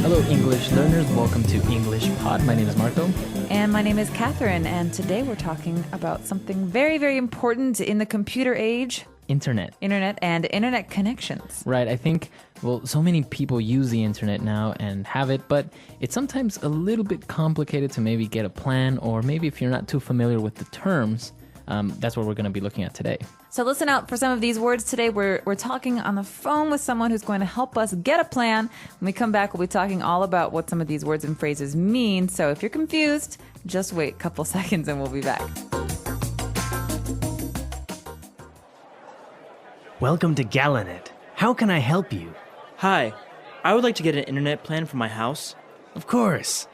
Hello, English learners. Welcome to English Pod. My name is Marco. And my name is Catherine. And today we're talking about something very, very important in the computer age. Internet And internet connections. Right. I think, so many people use the internet now and have it, but it's sometimes a little bit complicated to maybe get a plan, or maybe if you're not too familiar with the terms, that's what we're going to be looking at today. So listen out for some of these words today. We're talking on the phone with someone who's going to help us get a plan. When we come back, we'll be talking all about what some of these words and phrases mean. So if you're confused, just wait a couple seconds and we'll be back. Welcome to Galanet. How can I help you? Hi, I would like to get an internet plan for my house. Of course.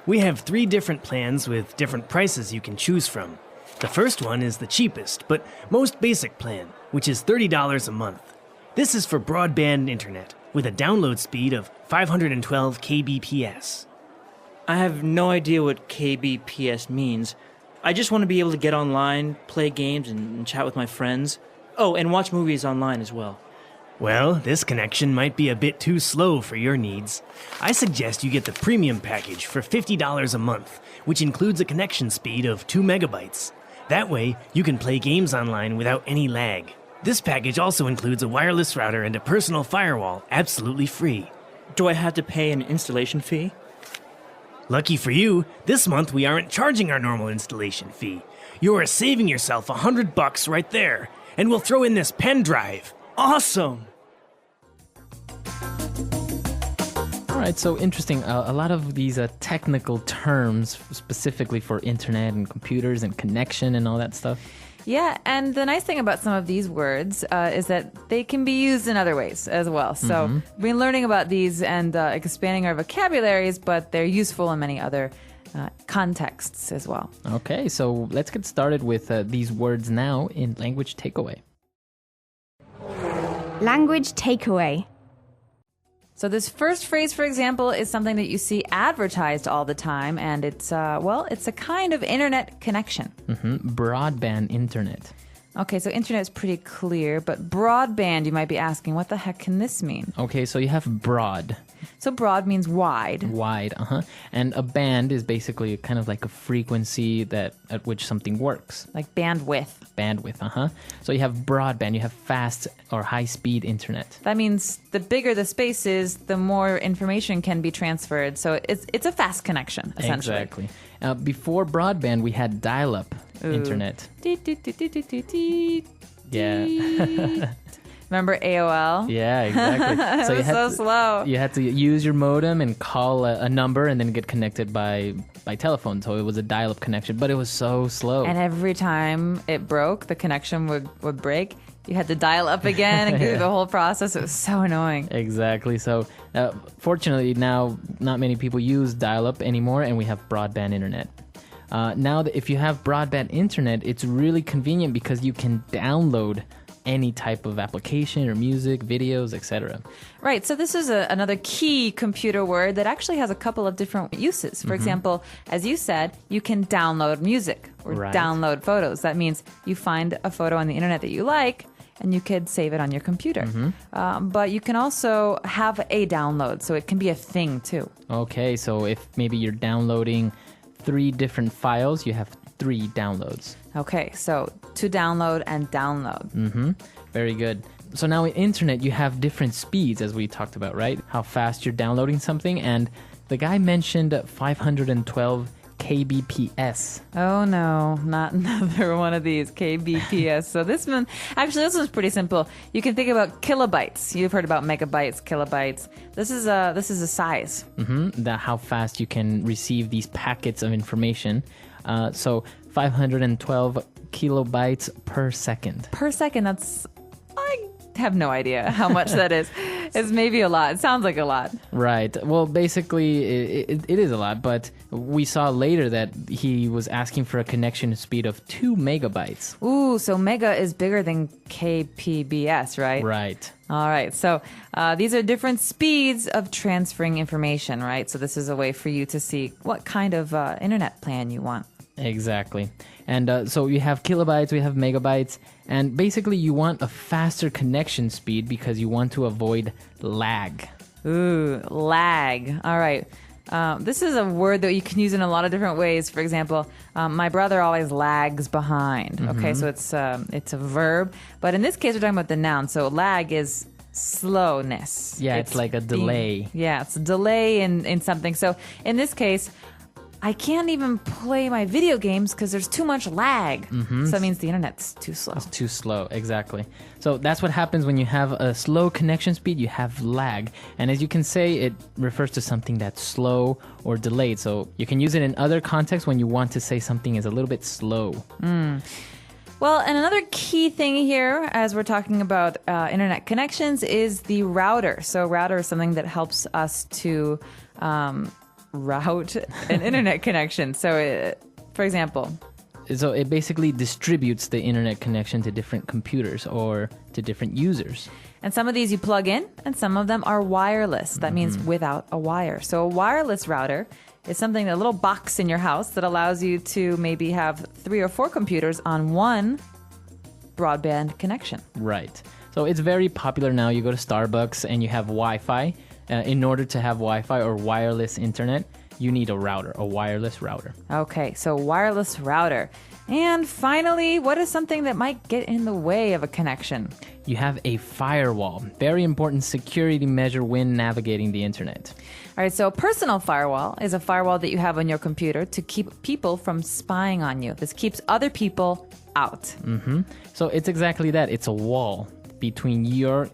We have 3 different plans with different prices you can choose from. The first one is the cheapest, but most basic plan, which is $30 a month. This is for broadband internet, with a download speed of 512 kbps. I have no idea what kbps means. I just want to be able to get online, play games, and chat with my friends. Oh, and watch movies online as well. Well, this connection might be a bit too slow for your needs. I suggest you get the premium package for $50 a month, which includes a connection speed of 2 megabytes. That way, you can play games online without any lag. This package also includes a wireless router and a personal firewall, absolutely free. Do I have to pay an installation fee? Lucky for you, this month we aren't charging our normal installation fee. You are saving yourself $100 right there, and we'll throw in this pen drive. Awesome! All right, so interesting. A lot of these technical terms specifically for internet and computers and connection and all that stuff. Yeah, and the nice thing about some of these words is that they can be used in other ways as well. So we've been learning about these and expanding our vocabularies, but they're useful in many other contexts as well. Okay, so let's get started with these words now in Language Takeaway. Language takeaway. So this first phrase, for example, is something that you see advertised all the time, and it's a kind of internet connection. Broadband internet. Okay, so internet is pretty clear, but broadband, you might be asking, what the heck can this mean? Okay, so you have broad. So broad means wide. Wide, and a band is basically kind of like a frequency at which something works. Like bandwidth. Bandwidth, So you have broadband, you have fast or high-speed internet. That means the bigger the space is, the more information can be transferred. So it's a fast connection, essentially. Exactly. Before broadband, we had dial-up internet. Yeah. Remember AOL? Yeah, exactly. So it was so slow. You had to use your modem and call a number and then get connected by telephone. So it was a dial-up connection, but it was so slow. And every time it broke, the connection would break. You had to dial up again and go through the whole process. It was so annoying. Exactly. So fortunately, now not many people use dial-up anymore, and we have broadband internet. Now, if you have broadband internet, it's really convenient because you can download any type of application or music, videos, etc. Right. So this is another key computer word that actually has a couple of different uses. For example, as you said, you can download music or download photos. That means you find a photo on the internet that you like, and you could save it on your computer. But you can also have a download, so it can be a thing too. Okay, so if maybe you're downloading 3 different files, you have 3 downloads. Okay, so to download and download. Very good. So now in internet, you have different speeds, as we talked about, right? How fast you're downloading something. And the guy mentioned 512 kbps. Oh no, not another one of these, kbps. So this one's pretty simple. You can think about kilobytes. You've heard about megabytes, kilobytes. This is a size. How fast you can receive these packets of information. So 512 kilobytes per second. Per second, I have no idea how much that is. It's maybe a lot. It sounds like a lot. Right. Well, basically, it is a lot, but we saw later that he was asking for a connection speed of 2 megabytes. Ooh, so mega is bigger than kpbs, right? Right. All right. So these are different speeds of transferring information, right? So this is a way for you to see what kind of internet plan you want. Exactly. And so you have kilobytes, we have megabytes, and basically you want a faster connection speed because you want to avoid lag. Ooh, lag. All right. This is a word that you can use in a lot of different ways. For example, my brother always lags behind. Okay, so it's a verb, but in this case, we're talking about the noun. So lag is slowness. Yeah, it's like a delay. It's a delay in something. So in this case, I can't even play my video games because there's too much lag. So that means the internet's too slow. It's too slow, exactly. So that's what happens when you have a slow connection speed, you have lag. And as you can say, it refers to something that's slow or delayed. So you can use it in other contexts when you want to say something is a little bit slow. Well, and another key thing here, as we're talking about internet connections, is the router. So router is something that helps us to route an internet connection. So, for example, So it basically distributes the internet connection to different computers or to different users. and some of these you plug in, and some of them are wireless. That means without a wire. So a wireless router is something, a little box in your house that allows you to maybe have 3 or 4 computers on one broadband connection. Right. So it's very popular now. You go to Starbucks and you have Wi-Fi. In order to have Wi-Fi or wireless internet, you need a router, a wireless router. Okay, so wireless router. And finally, what is something that might get in the way of a connection? You have a firewall. Very important security measure when navigating the internet. All right, so a personal firewall is a firewall that you have on your computer to keep people from spying on you. This keeps other people out. So it's exactly that. It's a wall between your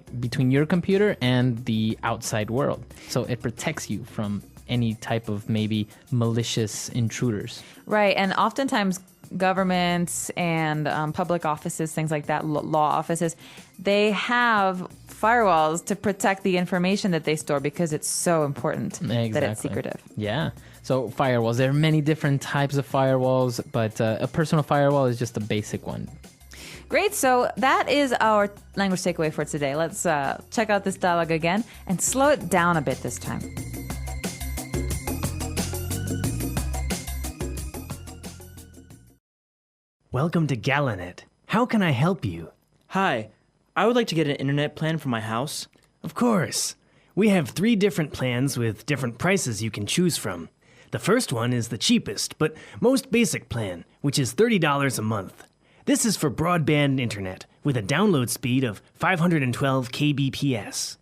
computer and the outside world. So it protects you from any type of maybe malicious intruders. Right, and oftentimes governments and public offices, things like that, law offices, they have firewalls to protect the information that they store because it's so important that it's secretive. Yeah. So firewalls, there are many different types of firewalls, but a personal firewall is just a basic one. Great, so that is our language takeaway for today. Let's check out this dialogue again and slow it down a bit this time. Welcome to Galanet. How can I help you? Hi, I would like to get an internet plan for my house. Of course. We have 3 different plans with different prices you can choose from. The first one is the cheapest, but most basic plan, which is $30 a month. This is for broadband internet with a download speed of 512 kbps.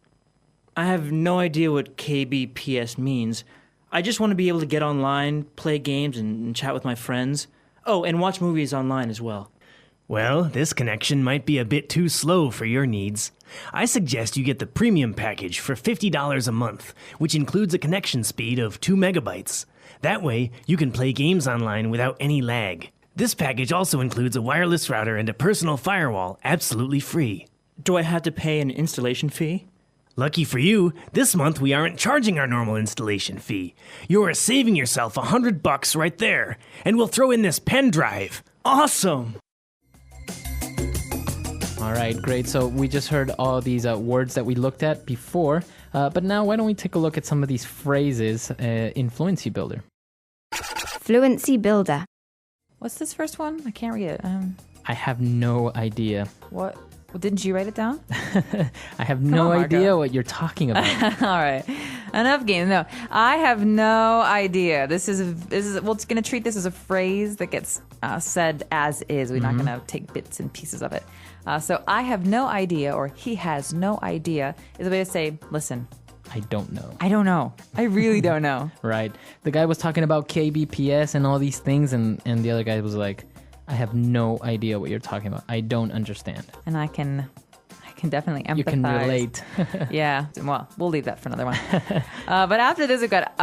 I have no idea what kbps means. I just want to be able to get online, play games, and chat with my friends. Oh, and watch movies online as well. Well, this connection might be a bit too slow for your needs. I suggest you get the premium package for $50 a month, which includes a connection speed of 2 megabytes. That way, you can play games online without any lag. This package also includes a wireless router and a personal firewall, absolutely free. Do I have to pay an installation fee? Lucky for you, this month we aren't charging our normal installation fee. You are saving yourself $100 right there, and we'll throw in this pen drive. Awesome! All right, great. So we just heard all these words that we looked at before, but now why don't we take a look at some of these phrases in Fluency Builder. Fluency Builder. What's this first one? I can't read it. I have no idea. What? Well, didn't you write it down? I have no on, idea Marco. what you're talking about. All right, enough games. No, I have no idea. This is well, it's going to treat this as a phrase that gets said as is. We're not going to take bits and pieces of it. So I have no idea, or he has no idea, is a way to say, listen, I don't know. I don't know. I really don't know. Right. The guy was talking about KBPS and all these things, and the other guy was like, I have no idea what you're talking about. I don't understand. And I can definitely empathize. You can relate. Yeah. Well, we'll leave that for another one. But after this, we've got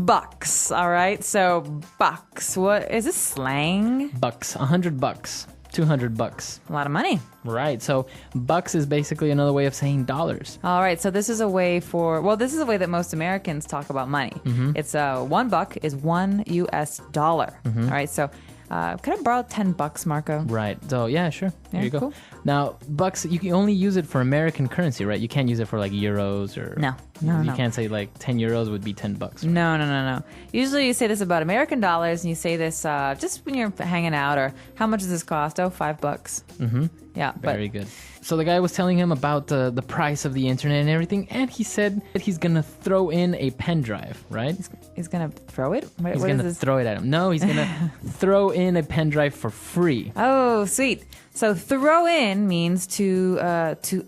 bucks. All right. So bucks. What is this slang? Bucks. $100. $200. A lot of money. Right. So bucks is basically another way of saying dollars. All right. So this is a way this is a way that most Americans talk about money. It's $1 is $1 US. All right. So can I borrow $10, Marco? Right. So yeah, sure. There you go. Cool. Now, bucks, you can only use it for American currency, right? You can't use it for like euros or... No. You can't say like 10 euros would be $10. Right? No. Usually you say this about American dollars, and you say this just when you're hanging out, or how much does this cost? Oh, $5. Yeah, Very good. So the guy was telling him about the price of the internet and everything, and he said that he's going to throw in a pen drive, right? he's gonna throw it. He's going to throw it at him. No, he's going to throw in a pen drive for free. Oh, sweet. So throw in means to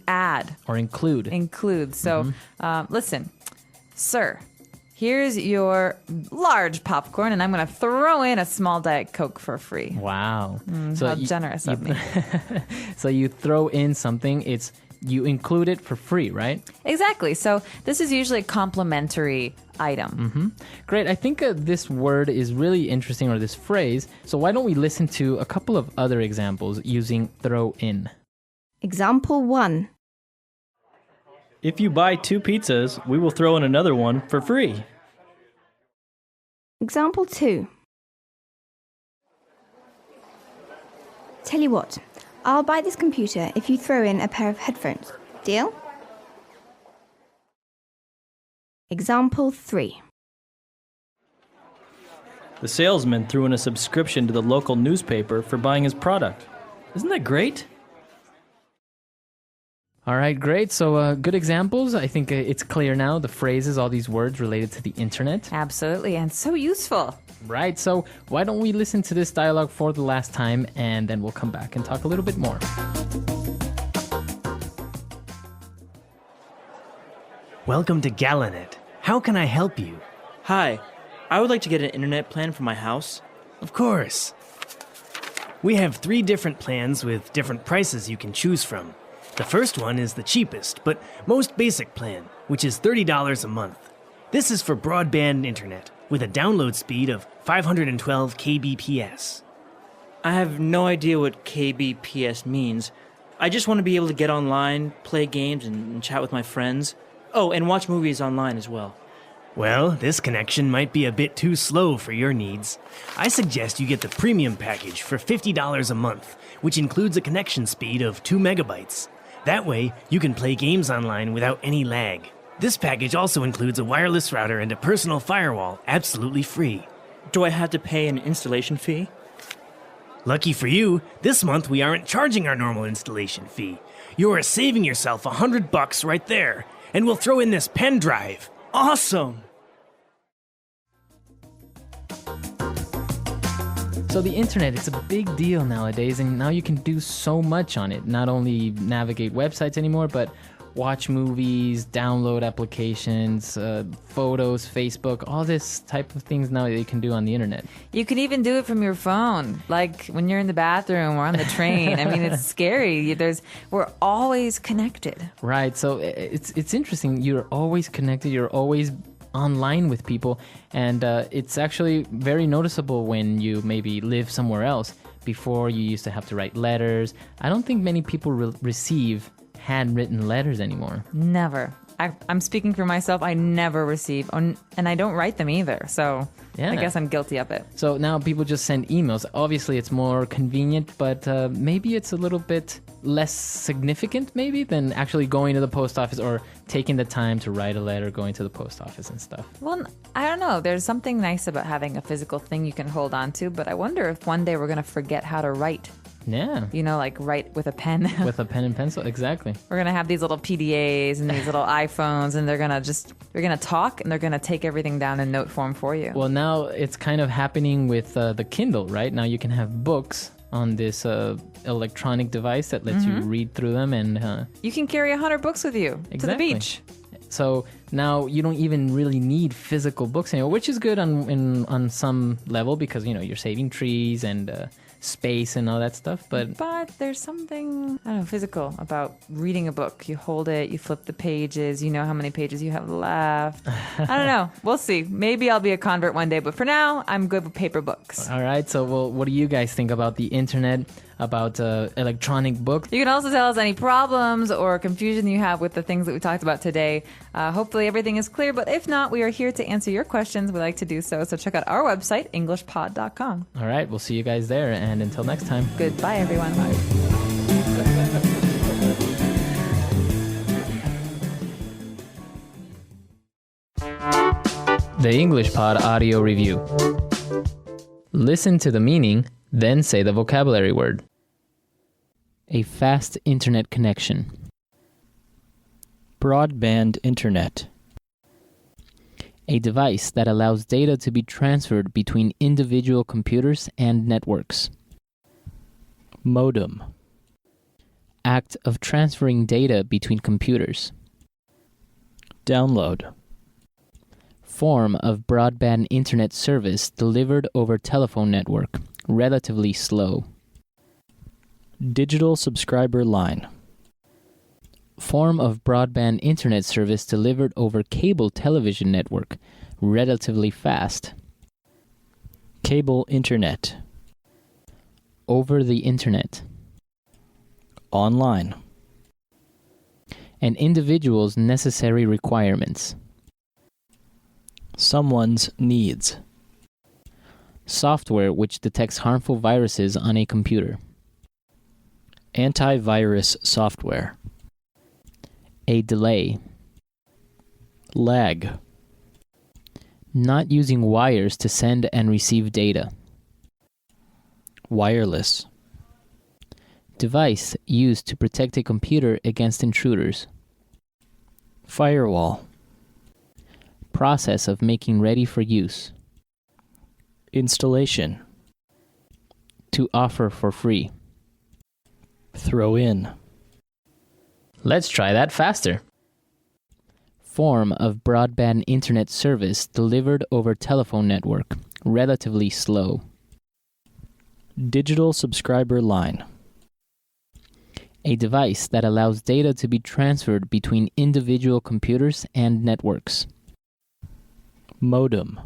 add Or include. include. So listen, sir, here's your large popcorn, and I'm going to throw in a small Diet Coke for free. Wow. How generous of me. So you throw in something, you include it for free, right? Exactly. So this is usually a complimentary item. Great. I think this word is really interesting, or this phrase. So why don't we listen to a couple of other examples using throw in? Example 1. If you buy 2 pizzas, we will throw in another one for free. Example 2. Tell you what, I'll buy this computer if you throw in a pair of headphones. Deal? Example 3. The salesman threw in a subscription to the local newspaper for buying his product. Isn't that great? All right, great. So good examples. I think it's clear now, the phrases, all these words related to the internet. Absolutely, and so useful. Right. So why don't we listen to this dialogue for the last time, and then we'll come back and talk a little bit more. Welcome to Galanet. How can I help you? Hi, I would like to get an internet plan for my house. Of course. We have 3 different plans with different prices you can choose from. The first one is the cheapest, but most basic plan, which is $30 a month. This is for broadband internet, with a download speed of 512 kbps. I have no idea what kbps means. I just want to be able to get online, play games, and chat with my friends. Oh, and watch movies online as well. Well, this connection might be a bit too slow for your needs. I suggest you get the premium package for $50 a month, which includes a connection speed of 2 megabytes. That way, you can play games online without any lag. This package also includes a wireless router and a personal firewall, absolutely free. Do I have to pay an installation fee? Lucky for you, this month we aren't charging our normal installation fee. You are saving yourself $100 right there, and we'll throw in this pen drive. Awesome! So the internet, it's a big deal nowadays, and now you can do so much on it. Not only navigate websites anymore, but watch movies, download applications, photos, Facebook, all this type of things now that you can do on the internet. You can even do it from your phone, like when you're in the bathroom or on the train. I mean, it's scary. We're always connected. Right. So it's interesting. You're always connected. You're always online with people, and it's actually very noticeable when you maybe live somewhere else. Before, you used to have to write letters. I don't think many people receive handwritten letters anymore. Never. I'm speaking for myself. I never receive, and I don't write them either. So Yeah. I guess I'm guilty of it. So now people just send emails. Obviously, it's more convenient, but maybe it's a little bit less significant maybe than actually going to the post office or taking the time to write a letter, going to the post office and stuff. Well, I don't know. There's something nice about having a physical thing you can hold on to, but I wonder if one day we're going to forget how to write. Yeah. You know, like write with a pen. With a pen and pencil, exactly. We're going to have these little PDAs and these little iPhones, and they're going to talk, and they're going to take everything down in note form for you. Well, now it's kind of happening with the Kindle, right? Now you can have books on this electronic device that lets you read through them, and you can carry 100 books with you to the Exactly. beach. so now you don't even really need physical books anymore, which is good on some level because you're saving trees and space and all that stuff. But there's something, I don't know, physical about reading a book. You hold it, you flip the pages, you know how many pages you have left. I don't know. We'll see. Maybe I'll be a convert one day, but for now, I'm good with paper books. all right, so what do you guys think about the internet, about electronic books? You can also tell us any problems or confusion you have with the things that we talked about today. Hopefully everything is clear, but if not, we are here to answer your questions. We like to do so. So check out our website, EnglishPod.com. All right, we'll see you guys there, and until next time. Goodbye, everyone. The English Pod Audio Review. Listen to the meaning, then say the vocabulary word. A fast internet connection. Broadband internet. A device that allows data to be transferred between individual computers and networks. Modem. Act of transferring data between computers. Download. Form of broadband internet service delivered over telephone network. Relatively slow. Digital subscriber line. Form of broadband internet service delivered over cable television network. Relatively fast. Cable internet. Over the internet. Online. An individual's necessary requirements. Someone's needs. Software which detects harmful viruses on a computer. Antivirus software. A delay. Lag. Not using wires to send and receive data. Wireless. Device used to protect a computer against intruders. Firewall. Process of making ready for use. Installation. To offer for free. Throw in. Let's try that faster. Form of broadband internet service delivered over telephone network. Relatively slow. Digital subscriber line. A device that allows data to be transferred between individual computers and networks. Modem.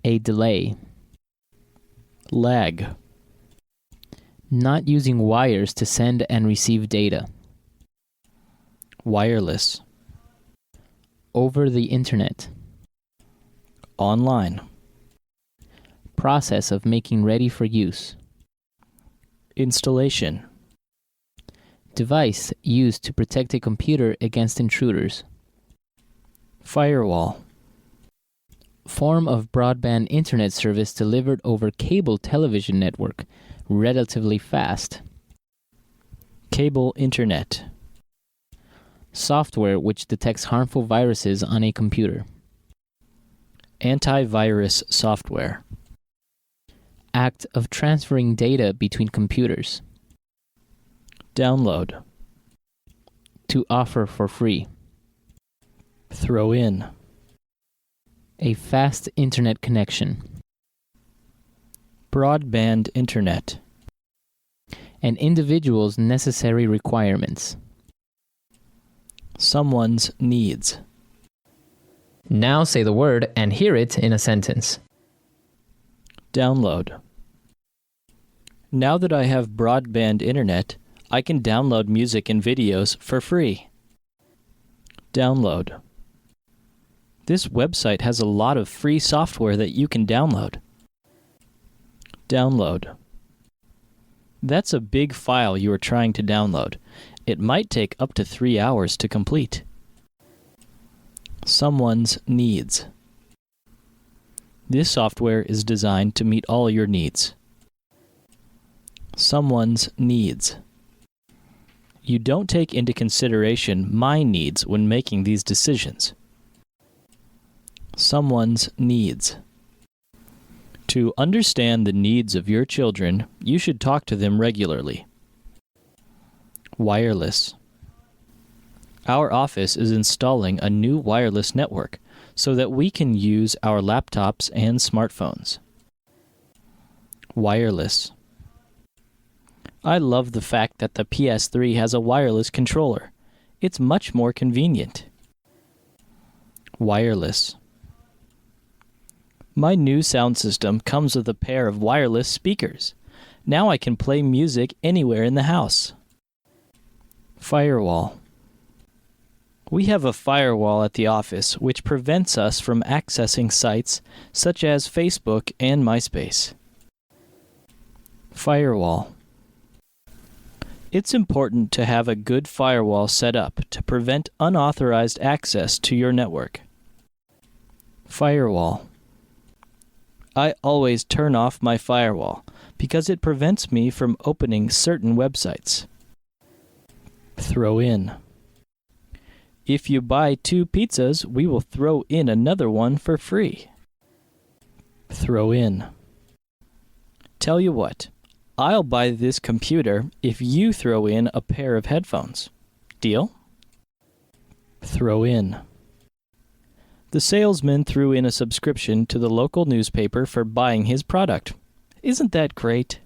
A delay. Lag. Not using wires to send and receive data. Wireless. Over the internet. Online. Process of making ready for use. Installation. Device used to protect a computer against intruders. Firewall. Form of broadband internet service delivered over cable television network. Relatively fast. Cable internet. Software which detects harmful viruses on a computer. Antivirus software. Act of transferring data between computers. Download. To offer for free. Throw in. A fast internet connection. Broadband internet. An individual's necessary requirements. Someone's needs. Now say the word and hear it in a sentence. Download. Now that I have broadband internet, I can download music and videos for free. Download. This website has a lot of free software that you can download. Download. That's a big file you are trying to download. It might take up to 3 hours to complete. Someone's needs. This software is designed to meet all your needs. Someone's needs. You don't take into consideration my needs when making these decisions. Someone's needs. To understand the needs of your children, you should talk to them regularly. Wireless. Our office is installing a new wireless network so that we can use our laptops and smartphones. Wireless. I love the fact that the PS3 has a wireless controller. It's much more convenient. Wireless. My new sound system comes with a pair of wireless speakers. Now I can play music anywhere in the house. Firewall. We have a firewall at the office which prevents us from accessing sites such as Facebook and MySpace. Firewall. It's important to have a good firewall set up to prevent unauthorized access to your network. Firewall. I always turn off my firewall because it prevents me from opening certain websites. Throw in. If you buy 2 pizzas, we will throw in another one for free. Throw in. Tell you what, I'll buy this computer if you throw in a pair of headphones. Deal? Throw in. The salesman threw in a subscription to the local newspaper for buying his product. Isn't that great?